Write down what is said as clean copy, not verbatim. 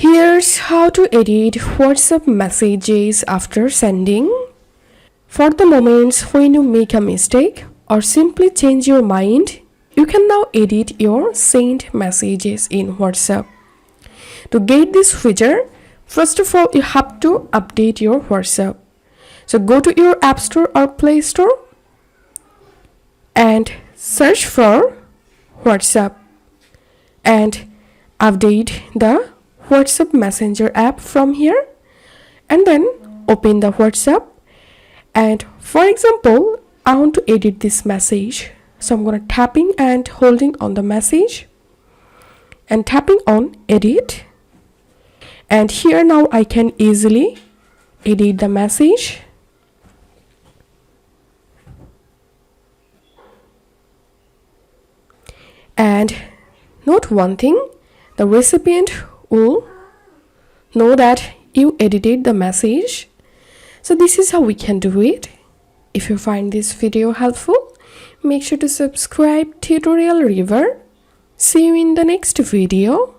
Here's how to edit WhatsApp messages after sending. For the moments when you make a mistake or simply change your mind, you can now edit your sent messages in WhatsApp. To get this feature, first of all, you have to update your WhatsApp. So go to your App Store or Play Store and search for WhatsApp and update the WhatsApp Messenger app from here, and then open the WhatsApp. And for example, I want to edit this message, so I'm going to tapping and holding on the message and tapping on edit, and here now I can easily edit the message. And note one thing, the recipient will know that you edited the message. So this is how we can do it. If you find this video helpful, make sure to subscribe Tutorial River. See you in the next video.